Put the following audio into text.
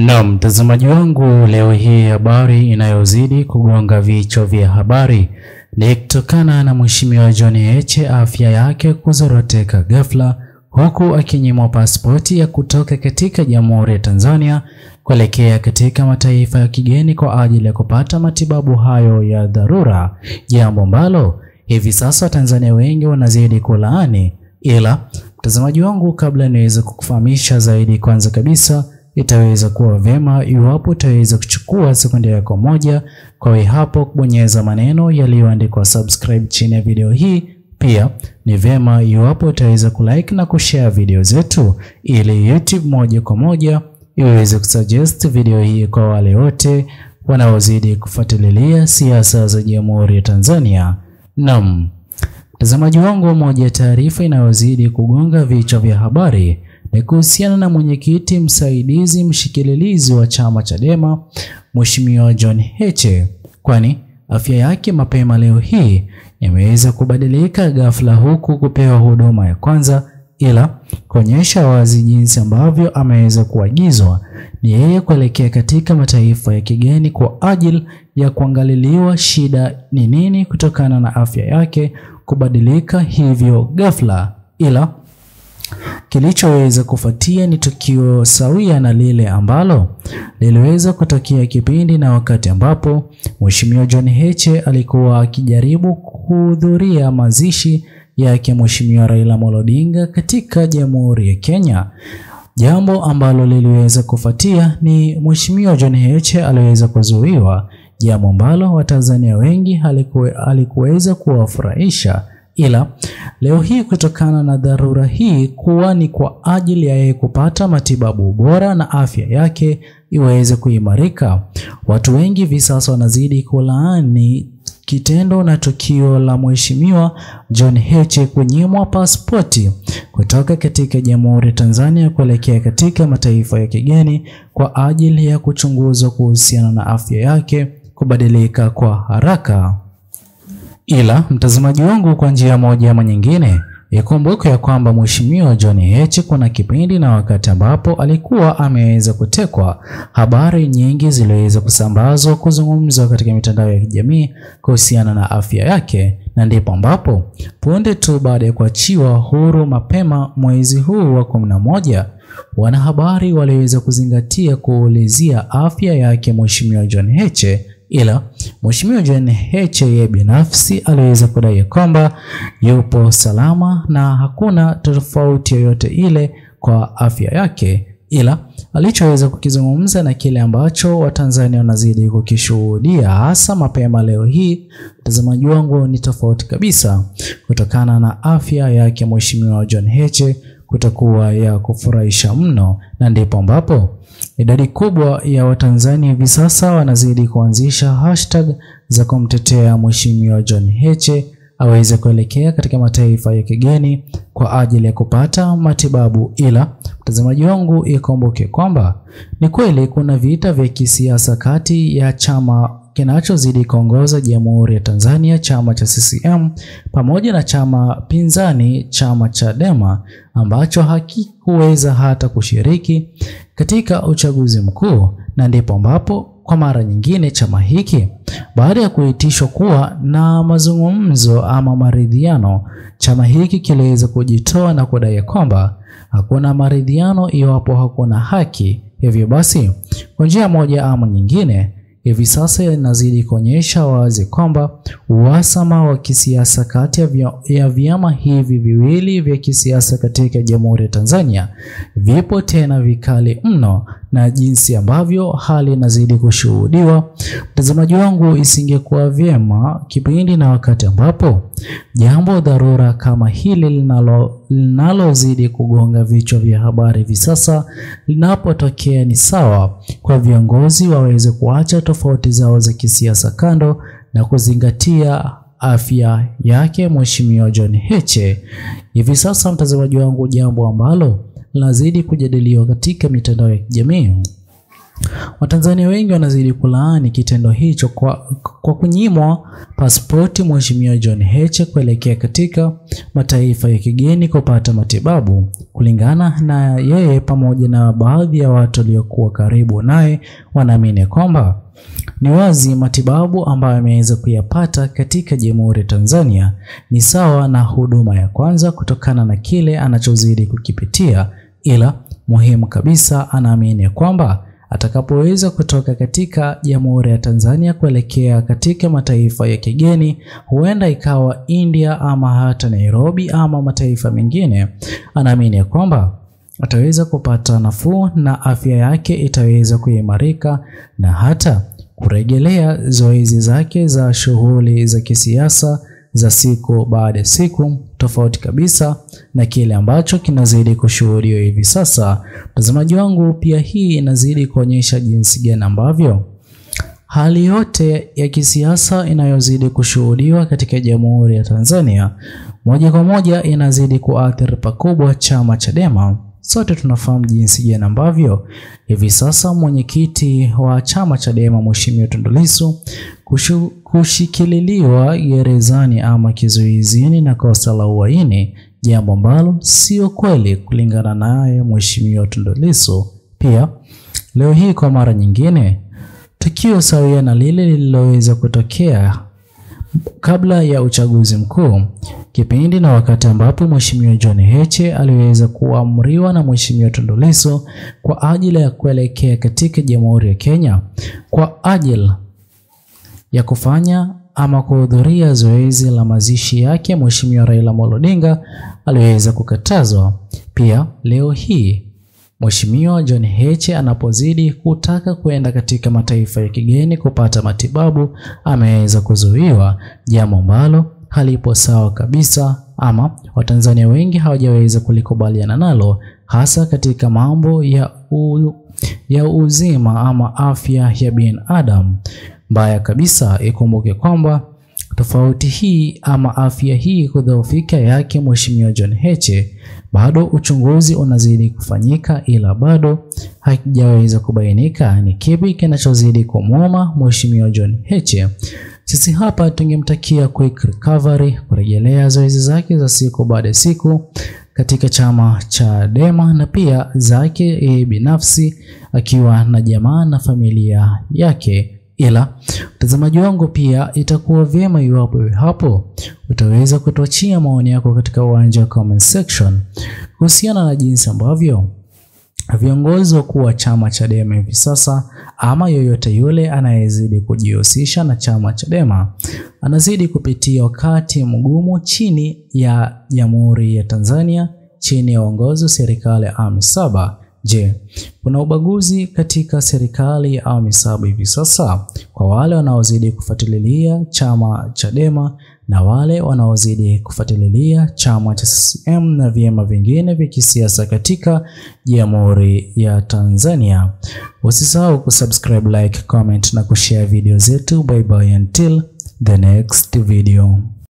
Mtazamaji wangu, leo hii habari inayozidi kugonga vichwa vya habari ni kutokana na Mheshimiwa John Heche afya yake kuzoroteka ghafla, huku akinyimwa pasipoti ya kutoka katika Jamhuri ya Tanzania kuelekea katika mataifa ya kigeni kwa ajili ya kupata matibabu hayo ya dharura, jambo ambalo hivi sasa Tanzania wengi wanazidi kulaani. Ila mtazamaji wangu, kabla niweze kukufahamisha zaidi, kwanza kabisa itaweza kuwa vyema iwapo utaweza kuchukua sekunde yako moja kwa hapo kubonyeza maneno yaliyoandikwa subscribe chini ya video hii. Pia ni vyema iwapo utaweza kulike na kushare video zetu ili YouTube moja kwa moja iweze kusuggest video hii kwa wale wote wanaozidi kufuatilia siasa za Jamhuri ya Tanzania. Mtazamaji wangu, moja ya taarifa inayozidi kugonga vichwa vya habari ni kuhusiana na mwenyekiti msaidizi mshikililizi wa chama Chadema Mheshimiwa John Heche, kwani afya yake mapema leo hii imeweza kubadilika ghafla, huku kupewa huduma ya kwanza, ila kuonyesha wazi jinsi ambavyo ameweza kuagizwa ni yeye kuelekea katika mataifa ya kigeni kwa ajili ya kuangaliliwa shida ni nini kutokana na afya yake kubadilika hivyo ghafla. Ila kilichoweza kufuatia ni tukio sawia na lile ambalo liliweza kutokea kipindi na wakati ambapo Mheshimiwa John Heche alikuwa akijaribu kuhudhuria mazishi yake Mheshimiwa Raila Amolo Odinga katika Jamhuri ya Kenya. Jambo ambalo liliweza kufuatia ni Mheshimiwa John Heche aliweza kuzuiwa, jambo ambalo Watanzania wengi halikuweza kuwafurahisha. Ila leo hii kutokana na dharura hii kuwa ni kwa ajili ya yeye kupata matibabu bora na afya yake iweze kuimarika, watu wengi hivi sasa wanazidi kulaani kitendo na tukio la Mheshimiwa John Heche kunyimwa pasipoti kutoka katika Jamhuri ya Tanzania kuelekea katika mataifa ya kigeni kwa ajili ya kuchunguzwa kuhusiana na afya yake kubadilika kwa haraka. Ila mtazamaji wangu, kwa njia moja ama nyingine, ikumbuke ya kwamba Mheshimiwa John Heche kuna kipindi na wakati ambapo alikuwa ameweza kutekwa, habari nyingi ziliweza kusambazwa kuzungumzwa katika mitandao ya kijamii kuhusiana na afya yake, na ndipo ambapo punde tu baada ya kuachiwa huru mapema mwezi huu wa 11 wanahabari waliweza kuzingatia kuulizia afya yake Mheshimiwa John Heche. Ila Mheshimiwa John Heche yeye binafsi aliweza kudai kwamba yupo salama na hakuna tofauti yoyote ile kwa afya yake, ila alichoweza kukizungumza na kile ambacho Watanzania wanazidi kukishuhudia hasa mapema leo hii, mtazamaji wangu, ni tofauti kabisa kutokana na afya yake Mheshimiwa John Heche kutakuwa ya kufurahisha mno, na ndipo ambapo idadi kubwa ya Watanzania hivi sasa wanazidi kuanzisha hashtag za kumtetea Mheshimiwa John Heche aweze kuelekea katika mataifa ya kigeni kwa ajili ya kupata matibabu. Ila mtazamaji wangu, ikumbuke kwamba ni kweli kuna vita vya kisiasa kati ya chama kinachozidi kuongoza Jamhuri ya Tanzania, chama cha CCM, pamoja na chama pinzani, chama Chadema, ambacho hakikuweza hata kushiriki katika uchaguzi mkuu, na ndipo ambapo kwa mara nyingine chama hiki baada ya kuitishwa kuwa na mazungumzo ama maridhiano, chama hiki kiliweza kujitoa na kudai kwamba hakuna maridhiano iwapo hakuna haki. Hivyo basi kwa njia moja ama nyingine hivi sasa inazidi kuonyesha wazi kwamba uhasama wa kisiasa kati ya vyama hivi viwili vya kisiasa katika Jamhuri ya Tanzania vipo tena vikali mno, na jinsi ambavyo hali inazidi kushuhudiwa, mtazamaji wangu, isingekuwa vyema kipindi na wakati ambapo jambo dharura kama hili linalozidi kugonga vichwa vya habari hivi sasa linapotokea, ni sawa kwa viongozi waweze kuacha tofauti zao za kisiasa kando na kuzingatia afya yake Mheshimiwa John Heche. Hivi sasa mtazamaji wangu, jambo ambalo lazidi kujadiliwa katika mitandao ya kijamii Watanzania wengi wanazidi kulaani kitendo hicho kwa kunyimwa pasipoti Mheshimiwa John Heche kuelekea katika mataifa ya kigeni kupata matibabu. Kulingana na yeye pamoja na baadhi ya watu waliokuwa karibu naye, wanaamini kwamba ni wazi matibabu ambayo ameweza kuyapata katika Jamhuri ya Tanzania ni sawa na huduma ya kwanza kutokana na kile anachozidi kukipitia, ila muhimu kabisa anaamini kwamba atakapoweza kutoka katika Jamhuri ya Tanzania kuelekea katika mataifa ya kigeni, huenda ikawa India ama hata Nairobi ama mataifa mengine, anaamini kwamba ataweza kupata nafuu na afya yake itaweza kuimarika na hata kurejelea zoezi zake za shughuli za kisiasa za siku baada ya siku, tofauti kabisa na kile ambacho kinazidi kushuhudiwa hivi sasa. Mtazamaji wangu, pia hii inazidi kuonyesha jinsi gani ambavyo hali yote ya kisiasa inayozidi kushuhudiwa katika Jamhuri ya Tanzania moja kwa moja inazidi kuathiri pakubwa chama Chadema. Sote tunafahamu jinsi gani ambavyo hivi sasa mwenyekiti wa chama Chadema Mheshimiwa Tundu Lissu kushikililiwa gerezani ama kizuizini na kosa la uhaini, jambo ambalo sio kweli kulingana naye Mheshimiwa Tundu Lissu. Pia leo hii kwa mara nyingine tukio sawia na lile lililoweza kutokea kabla ya uchaguzi mkuu, kipindi na wakati ambapo Mheshimiwa John Heche aliweza kuamriwa na Mheshimiwa Tundu Lissu kwa ajili ya kuelekea katika Jamhuri ya Kenya kwa ajili ya kufanya ama kuhudhuria zoezi la mazishi yake Mheshimiwa Raila Odinga, aliweza kukatazwa. Pia leo hii Mheshimiwa John Heche anapozidi kutaka kuenda katika mataifa ya kigeni kupata matibabu, ameweza kuzuiwa, jambo ambalo halipo sawa kabisa, ama Watanzania wengi hawajaweza kulikubaliana nalo, hasa katika mambo ya uzima ama afya ya binadamu. Mbaya kabisa, ikumbuke kwamba tofauti hii ama afya hii kudhoofika yake Mheshimiwa John Heche, bado uchunguzi unazidi kufanyika, ila bado hakijaweza kubainika ni kipi kinachozidi kumuuma Mheshimiwa John Heche. Sisi hapa tungemtakia quick recovery, kurejelea zoezi zake za siku baada ya siku katika chama Chadema na pia zake binafsi akiwa na jamaa na familia yake. Ila mtazamaji wangu, pia itakuwa vyema iwapo hapo utaweza kutuachia maoni yako katika uwanja wa comment section kuhusiana na jinsi ambavyo viongozi wakuu wa chama Chadema hivi sasa ama yoyote yule anayezidi kujihusisha na chama Chadema anazidi kupitia wakati mgumu chini ya Jamhuri ya Tanzania, chini ya uongozi wa serikali ya awamu 7. Je, kuna ubaguzi katika serikali ya awamu 7 hivi sasa kwa wale wanaozidi kufuatilia chama Chadema na wale wanaozidi kufuatilia chama cha CCM na vyama vingine vya kisiasa katika Jamhuri ya Tanzania? Usisahau kusubscribe, like, comment na kushare video zetu. Bye bye until the next video.